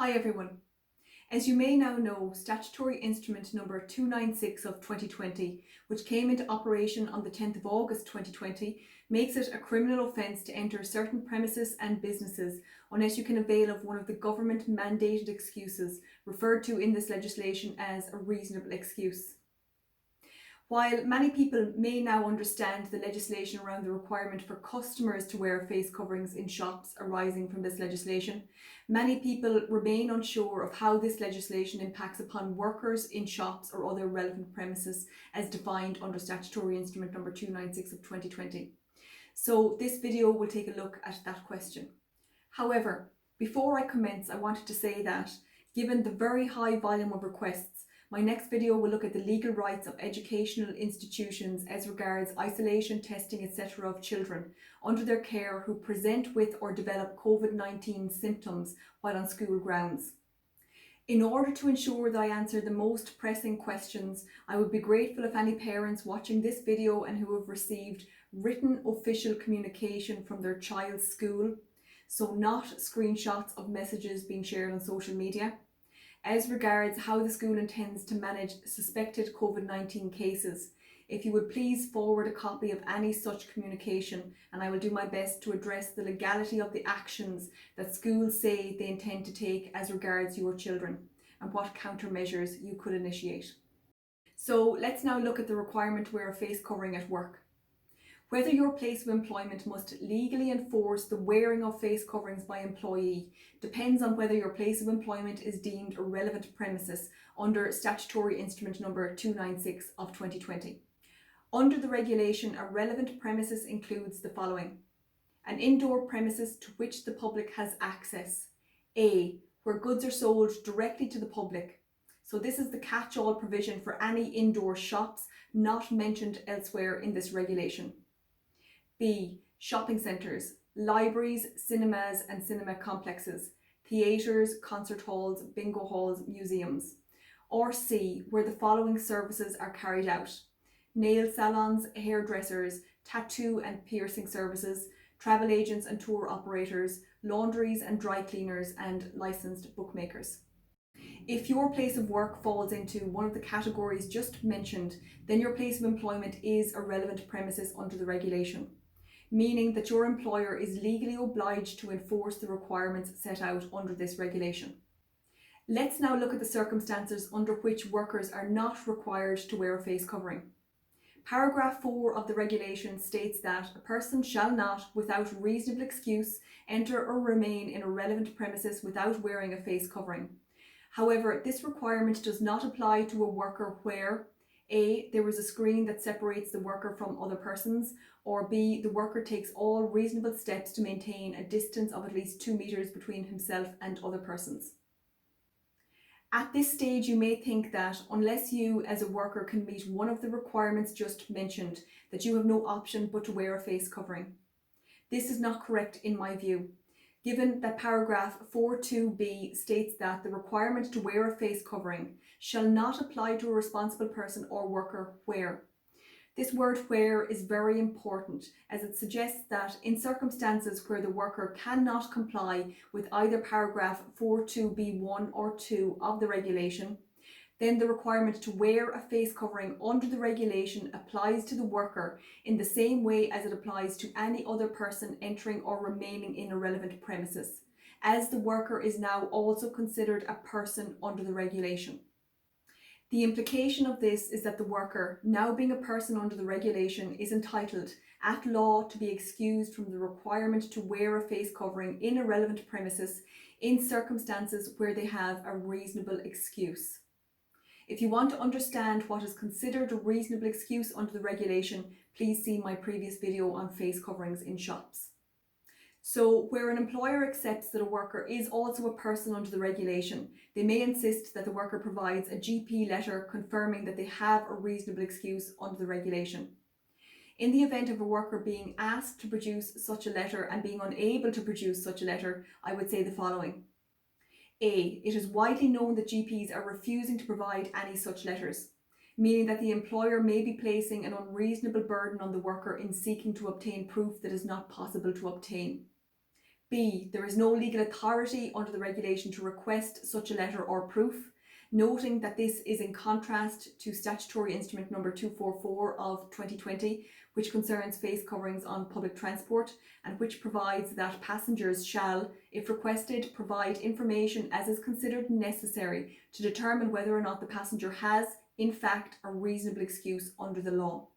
Hi everyone. As you may now know, Statutory Instrument number 296 of 2020, which came into operation on the 10th of August 2020, makes it a criminal offence to enter certain premises and businesses unless you can avail of one of the government mandated excuses referred to in this legislation as a reasonable excuse. While many people may now understand the legislation around the requirement for customers to wear face coverings in shops arising from this legislation, many people remain unsure of how this legislation impacts upon workers in shops or other relevant premises as defined under Statutory Instrument number 296 of 2020. So this video will take a look at that question. However, before I commence, I wanted to say that, given the very high volume of requests, my next video will look at the legal rights of educational institutions as regards isolation, testing, etc. of children under their care who present with or develop COVID-19 symptoms while on school grounds. In order to ensure that I answer the most pressing questions, I would be grateful if any parents watching this video and who have received written official communication from their child's school, so not screenshots of messages being shared on social media, as regards how the school intends to manage suspected COVID-19 cases, if you would please forward a copy of any such communication, and I will do my best to address the legality of the actions that schools say they intend to take as regards your children and what countermeasures you could initiate. So let's now look at the requirement to wear a face covering at work. Whether your place of employment must legally enforce the wearing of face coverings by employee depends on whether your place of employment is deemed a relevant premises under Statutory Instrument number 296 of 2020. Under the regulation, a relevant premises includes the following: an indoor premises to which the public has access. A, where goods are sold directly to the public. So this is the catch-all provision for any indoor shops not mentioned elsewhere in this regulation. B, shopping centres, libraries, cinemas and cinema complexes, theatres, concert halls, bingo halls, museums. Or C, where the following services are carried out: nail salons, hairdressers, tattoo and piercing services, travel agents and tour operators, laundries and dry cleaners, and licensed bookmakers. If your place of work falls into one of the categories just mentioned, then your place of employment is a relevant premises under the regulation, meaning that your employer is legally obliged to enforce the requirements set out under this regulation. Let's now look at the circumstances under which workers are not required to wear a face covering. Paragraph 4 of the regulation states that a person shall not, without reasonable excuse, enter or remain in a relevant premises without wearing a face covering. However, this requirement does not apply to a worker where A, there is a screen that separates the worker from other persons, or B, the worker takes all reasonable steps to maintain a distance of at least 2 meters between himself and other persons. At this stage, you may think that unless you as a worker can meet one of the requirements just mentioned, that you have no option but to wear a face covering. This is not correct in my view, given that paragraph 4.2b states that the requirement to wear a face covering shall not apply to a responsible person or worker where. This word where is very important, as it suggests that in circumstances where the worker cannot comply with either paragraph 4.2b1 or 2 of the regulation, then the requirement to wear a face covering under the regulation applies to the worker in the same way as it applies to any other person entering or remaining in a relevant premises, as the worker is now also considered a person under the regulation. The implication of this is that the worker, now being a person under the regulation, is entitled at law to be excused from the requirement to wear a face covering in a relevant premises in circumstances where they have a reasonable excuse. If you want to understand what is considered a reasonable excuse under the regulation, please see my previous video on face coverings in shops. So where an employer accepts that a worker is also a person under the regulation, they may insist that the worker provides a GP letter confirming that they have a reasonable excuse under the regulation. In the event of a worker being asked to produce such a letter and being unable to produce such a letter, I would say the following. A, it is widely known that GPs are refusing to provide any such letters, meaning that the employer may be placing an unreasonable burden on the worker in seeking to obtain proof that is not possible to obtain. B. There is no legal authority under the regulation to request such a letter or proof, noting that this is in contrast to Statutory Instrument number 244 of 2020, which concerns face coverings on public transport and which provides that passengers shall, if requested, provide information as is considered necessary to determine whether or not the passenger has, in fact, a reasonable excuse under the law.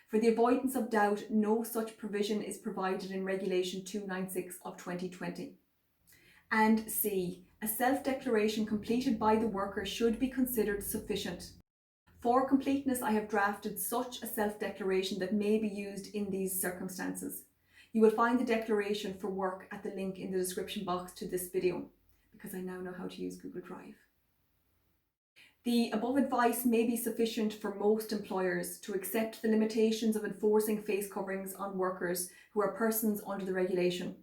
For the avoidance of doubt, no such provision is provided in Regulation 296 of 2020. And C. A self-declaration completed by the worker should be considered sufficient. For completeness, I have drafted such a self-declaration that may be used in these circumstances. You will find the declaration for work at the link in the description box to this video, because I now know how to use Google Drive. The above advice may be sufficient for most employers to accept the limitations of enforcing face coverings on workers who are persons under the regulation.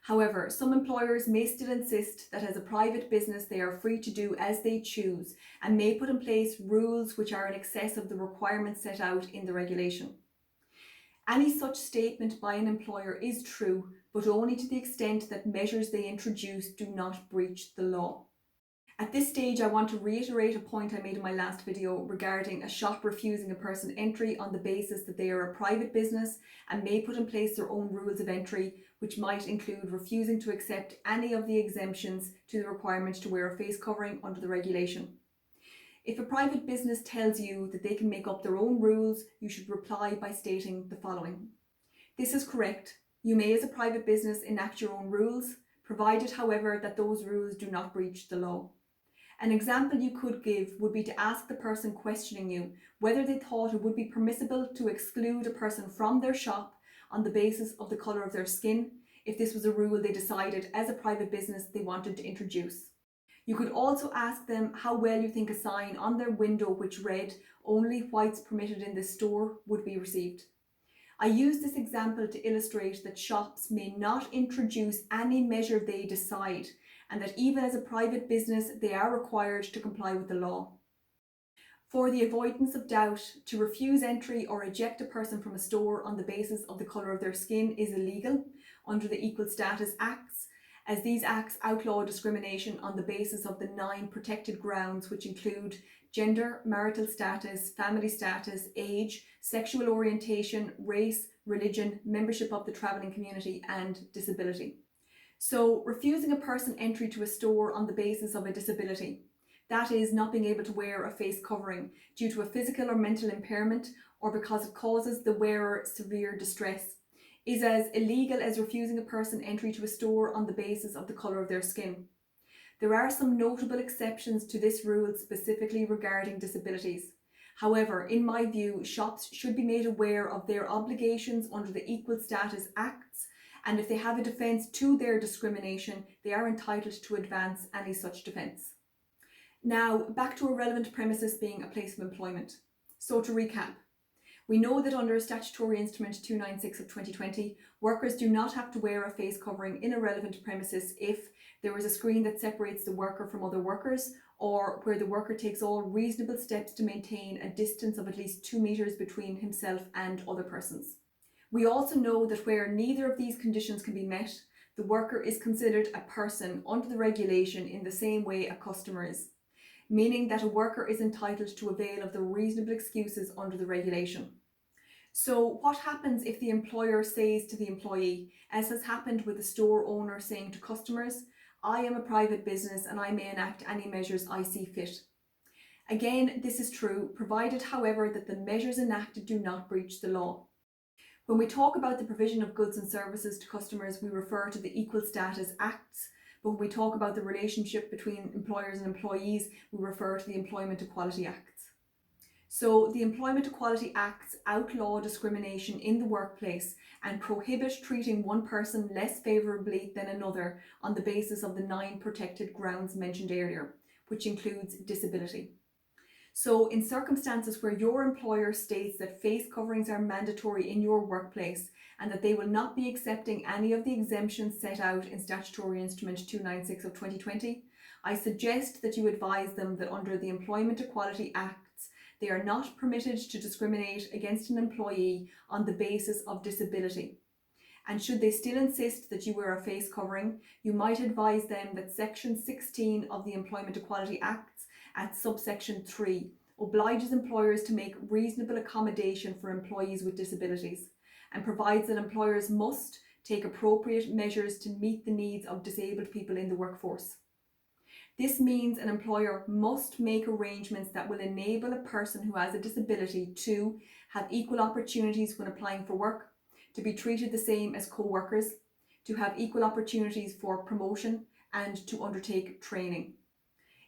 However, some employers may still insist that as a private business they are free to do as they choose and may put in place rules which are in excess of the requirements set out in the regulation. Any such statement by an employer is true, but only to the extent that measures they introduce do not breach the law. At this stage, I want to reiterate a point I made in my last video regarding a shop refusing a person entry on the basis that they are a private business and may put in place their own rules of entry, which might include refusing to accept any of the exemptions to the requirement to wear a face covering under the regulation. If a private business tells you that they can make up their own rules, you should reply by stating the following. This is correct. You may as a private business enact your own rules, provided however that those rules do not breach the law. An example you could give would be to ask the person questioning you whether they thought it would be permissible to exclude a person from their shop on the basis of the colour of their skin, if this was a rule they decided as a private business they wanted to introduce. You could also ask them how well you think a sign on their window which read "Only whites permitted in this store" would be received. I use this example to illustrate that shops may not introduce any measure they decide, and that even as a private business they are required to comply with the law. For the avoidance of doubt, to refuse entry or eject a person from a store on the basis of the colour of their skin is illegal under the Equal Status Acts, as these acts outlaw discrimination on the basis of the 9 protected grounds, which include gender, marital status, family status, age, sexual orientation, race, religion, membership of the travelling community and disability. So refusing a person entry to a store on the basis of a disability, that is, not being able to wear a face covering due to a physical or mental impairment or because it causes the wearer severe distress, is as illegal as refusing a person entry to a store on the basis of the colour of their skin. There are some notable exceptions to this rule specifically regarding disabilities. However, in my view, shops should be made aware of their obligations under the Equal Status Acts, and if they have a defence to their discrimination, they are entitled to advance any such defence. Now, back to a relevant premises being a place of employment. So to recap, we know that under Statutory Instrument 296 of 2020, workers do not have to wear a face covering in a relevant premises if there is a screen that separates the worker from other workers, or where the worker takes all reasonable steps to maintain a distance of at least 2 metres between himself and other persons. We also know that where neither of these conditions can be met, the worker is considered a person under the regulation in the same way a customer is, meaning that a worker is entitled to avail of the reasonable excuses under the regulation. So what happens if the employer says to the employee, as has happened with the store owner saying to customers, "I am a private business and I may enact any measures I see fit"? Again, this is true, provided however that the measures enacted do not breach the law. When we talk about the provision of goods and services to customers, we refer to the Equal Status Acts, but when we talk about the relationship between employers and employees, we refer to the Employment Equality Acts. So the Employment Equality Acts outlaw discrimination in the workplace and prohibit treating one person less favourably than another on the basis of the 9 protected grounds mentioned earlier, which includes disability. So in circumstances where your employer states that face coverings are mandatory in your workplace and that they will not be accepting any of the exemptions set out in Statutory Instrument 296 of 2020, I suggest that you advise them that under the Employment Equality Acts, they are not permitted to discriminate against an employee on the basis of disability. And should they still insist that you wear a face covering, you might advise them that Section 16 of the Employment Equality Act at subsection 3 obliges employers to make reasonable accommodation for employees with disabilities and provides that employers must take appropriate measures to meet the needs of disabled people in the workforce. This means an employer must make arrangements that will enable a person who has a disability to have equal opportunities when applying for work, to be treated the same as co-workers, to have equal opportunities for promotion, and to undertake training.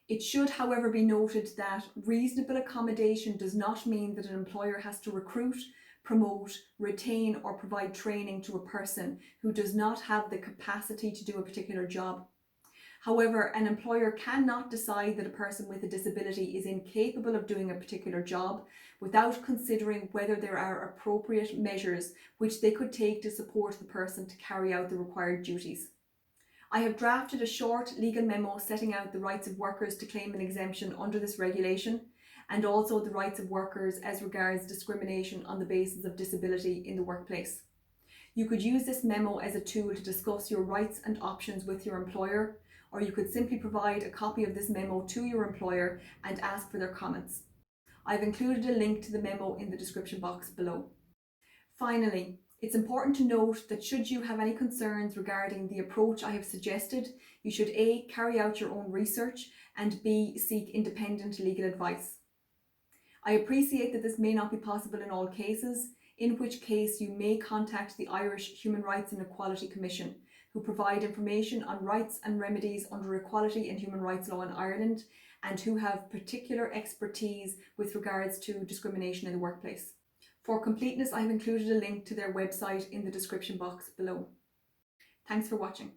It should, however, be noted that reasonable accommodation does not mean that an employer has to recruit, promote, retain, or provide training to a person who does not have the capacity to do a particular job. However, an employer cannot decide that a person with a disability is incapable of doing a particular job without considering whether there are appropriate measures which they could take to support the person to carry out the required duties. I have drafted a short legal memo setting out the rights of workers to claim an exemption under this regulation, and also the rights of workers as regards discrimination on the basis of disability in the workplace. You could use this memo as a tool to discuss your rights and options with your employer, or you could simply provide a copy of this memo to your employer and ask for their comments. I've included a link to the memo in the description box below. Finally, it's important to note that should you have any concerns regarding the approach I have suggested, you should A, carry out your own research, and B, seek independent legal advice. I appreciate that this may not be possible in all cases, in which case you may contact the Irish Human Rights and Equality Commission, who provide information on rights and remedies under equality and human rights law in Ireland, and who have particular expertise with regards to discrimination in the workplace. For completeness, I have included a link to their website in the description box below. Thanks for watching.